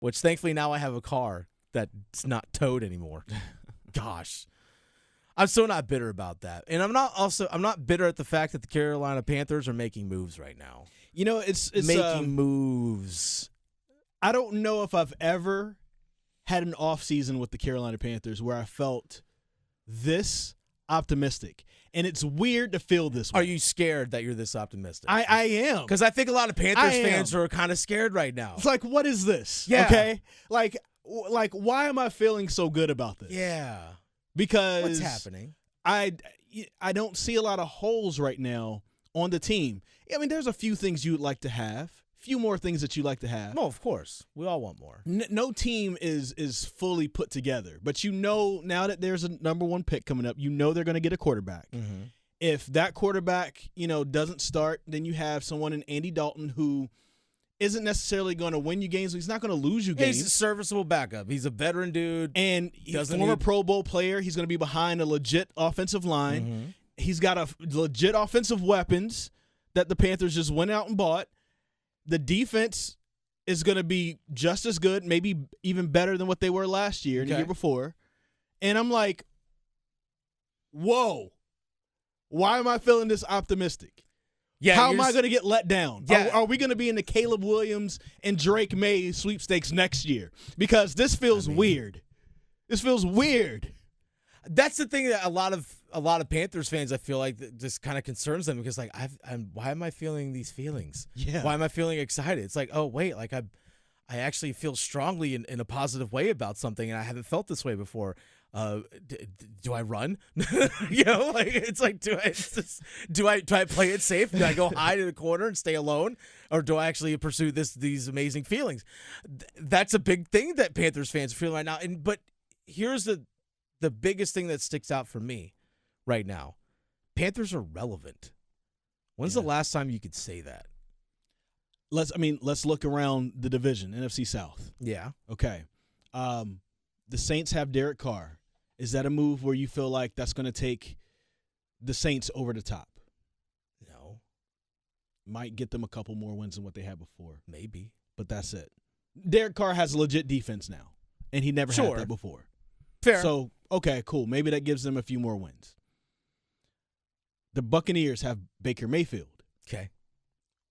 which thankfully now I have a car that's not towed anymore. Gosh. I'm so not bitter about that. And I'm not bitter at the fact that the Carolina Panthers are making moves right now. You know, it's making moves. I don't know if I've ever had an offseason with the Carolina Panthers where I felt this optimistic. And it's weird to feel this way. Are you scared that you're this optimistic? I am. Because I think a lot of Panthers fans are kind of scared right now. It's like, what is this? Yeah. Okay? Like, why am I feeling so good about this? Yeah. Because what's happening? I don't see a lot of holes right now on the team. I mean, there's a few things you'd like to have. Few more things that you like to have. No, of course. We all want more. No team is fully put together. But you know now that there's a number one pick coming up, you know they're going to get a quarterback. Mm-hmm. If that quarterback, doesn't start, then you have someone in Andy Dalton who isn't necessarily going to win you games. He's not going to lose you games. He's a serviceable backup. He's a veteran dude. And he's a former Pro Bowl player. He's going to be behind a legit offensive line. Mm-hmm. He's got a legit offensive weapons that the Panthers just went out and bought. The defense is going to be just as good, maybe even better than what they were last year and the year before. And I'm like, whoa, why am I feeling this optimistic? Yeah, how am I going to get let down? Yeah. Are we going to be in the Caleb Williams and Drake May sweepstakes next year? Because this feels weird. This feels weird. That's the thing that a lot of Panthers fans, I feel like, that just kind of concerns them because, like, why am I feeling these feelings? Yeah. Why am I feeling excited? It's like, oh wait, like I actually feel strongly in a positive way about something, and I haven't felt this way before. Do I run? Like it's like, do I play it safe? Do I go hide in a corner and stay alone, or do I actually pursue these amazing feelings? That's a big thing that Panthers fans are feeling right now. But here's the biggest thing that sticks out for me right now. Panthers are relevant. When's the last time you could say that? Let's look around the division, NFC South. Yeah. Okay. The Saints have Derek Carr. Is that a move where you feel like that's going to take the Saints over the top? No. Might get them a couple more wins than what they had before. Maybe. But that's it. Derek Carr has a legit defense now, and he never had that before. Fair. So, okay, cool. Maybe that gives them a few more wins. The Buccaneers have Baker Mayfield. Okay.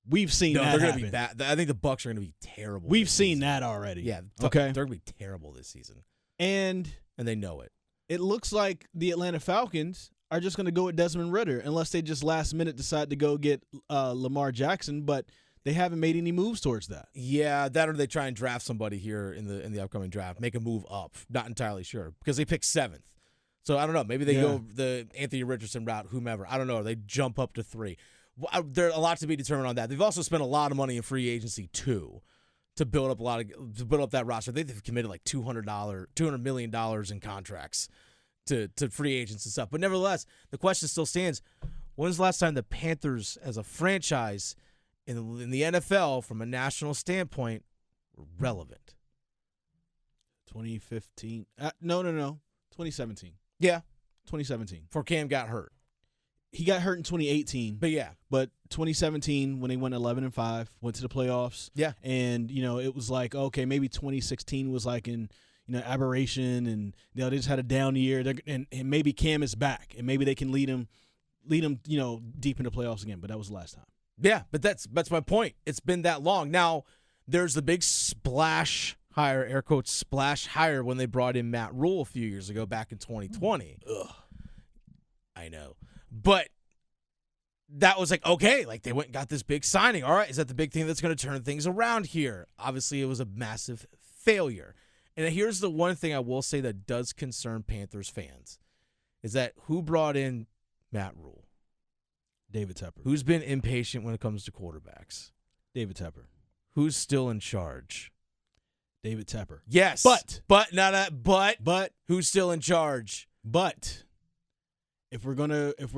We've seen that they're happen. going to be bad. I think the Bucs are going to be terrible. We've seen that already. Yeah. Okay. They're going to be terrible this season. And they know it. It looks like the Atlanta Falcons are just going to go with Desmond Ridder unless they just last minute decide to go get Lamar Jackson, but they haven't made any moves towards that. Yeah, that or they try and draft somebody here in the upcoming draft, make a move up. Not entirely sure because they picked 7th. So I don't know. Maybe they go the Anthony Richardson route, whomever. I don't know. They jump up to 3. There's a lot to be determined on that. They've also spent a lot of money in free agency too to build up that roster. They've committed like $200 million in contracts to free agents and stuff. But nevertheless, the question still stands: when's the last time the Panthers, as a franchise in the NFL, from a national standpoint, were relevant? 2015? No. 2017. Yeah, 2017. Before Cam got hurt. He got hurt in 2018. But 2017, when they went 11-5, went to the playoffs. Yeah. And, it was like, okay, maybe 2016 was like an aberration, and they just had a down year. And maybe Cam is back, and maybe they can lead him, deep into playoffs again. But that was the last time. Yeah, but that's my point. It's been that long. Now, there's the big splash hire, air quotes, splash hire when they brought in Matt Rule a few years ago, back in 2020. Ugh. I know. But that was like, okay, like they went and got this big signing. All right, is that the big thing that's going to turn things around here? Obviously, it was a massive failure. And here's the one thing I will say that does concern Panthers fans, is that who brought in Matt Rule? David Tepper. Who's been impatient when it comes to quarterbacks? David Tepper. Who's still in charge? David Tepper. Yes. But who's still in charge? But if we're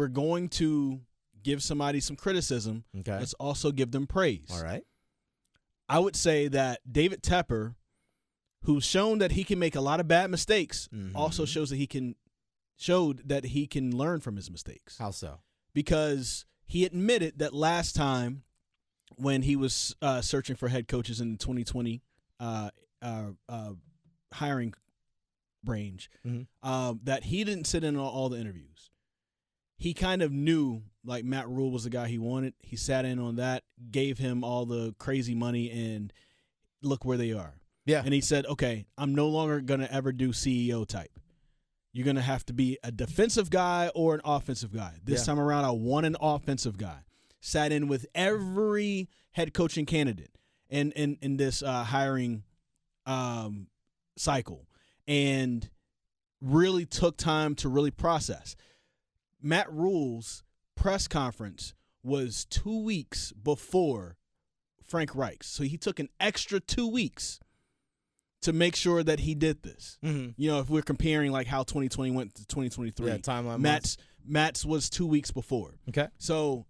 going to give somebody some criticism, okay, let's also give them praise. All right. I would say that David Tepper, who's shown that he can make a lot of bad mistakes, also showed that he can learn from his mistakes. How so? Because he admitted that last time when he was searching for head coaches in the 2020 hiring range, Mm-hmm. that he didn't sit in on all the interviews. He kind of knew, like, Matt Rule was the guy he wanted. He sat in on that, gave him all the crazy money, and look where they are. Yeah. And he said, okay, I'm no longer going to ever do CEO type. You're going to have to be a defensive guy or an offensive guy. This time around, I want an offensive guy. Sat in with every head coaching candidate in this hiring cycle and really took time to really process. Matt Rule's press conference was 2 weeks before Frank Reich's. So he took an extra 2 weeks to make sure that he did this. Mm-hmm. You know, if we're comparing like how 2020 went to 2023. Yeah, timeline. Matt's was 2 weeks before. Okay. So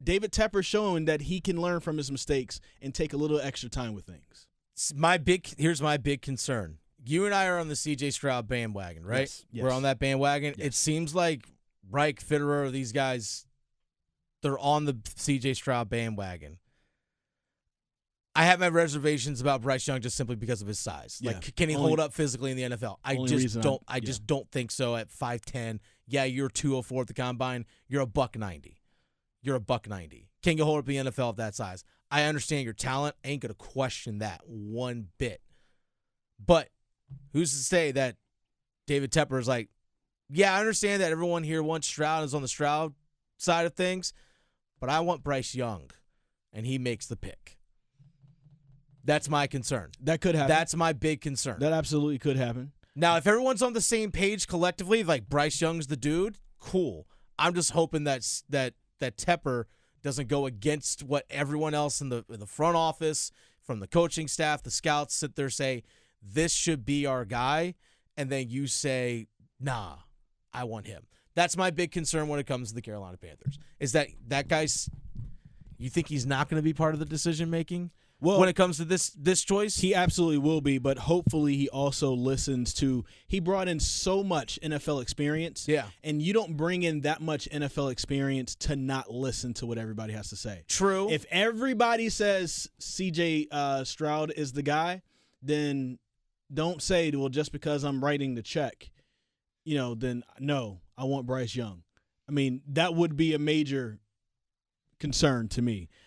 David Tepper's showing that he can learn from his mistakes and take a little extra time with things. Here's my big concern. You and I are on the C.J. Stroud bandwagon, right? Yes. We're on that bandwagon. Yes. It seems like Reich, Fitterer, these guys, they're on the C.J. Stroud bandwagon. I have my reservations about Bryce Young just simply because of his size. Yeah. Like, can he hold up physically in the NFL? I just don't think so at 5'10". Yeah, you're 204 at the combine. You're $190. You're $190. Can you hold up the NFL at that size? I understand your talent. I ain't going to question that one bit. But who's to say that David Tepper is like, yeah, I understand that everyone here wants Stroud and is on the Stroud side of things, but I want Bryce Young, and he makes the pick. That's my concern. That could happen. That's my big concern. That absolutely could happen. Now, if everyone's on the same page collectively, like Bryce Young's the dude, cool. I'm just hoping that Tepper doesn't go against what everyone else in the front office, from the coaching staff, the scouts, sit there say, this should be our guy, and then you say, nah, I want him. That's my big concern when it comes to the Carolina Panthers, is that guy's – you think he's not going to be part of the decision-making? Well, when it comes to this choice? He absolutely will be, but hopefully he also listens to – he brought in so much NFL experience. Yeah. And you don't bring in that much NFL experience to not listen to what everybody has to say. True. If everybody says C.J. Stroud is the guy, then don't say, well, just because I'm writing the check, then no, I want Bryce Young. I mean, that would be a major concern to me.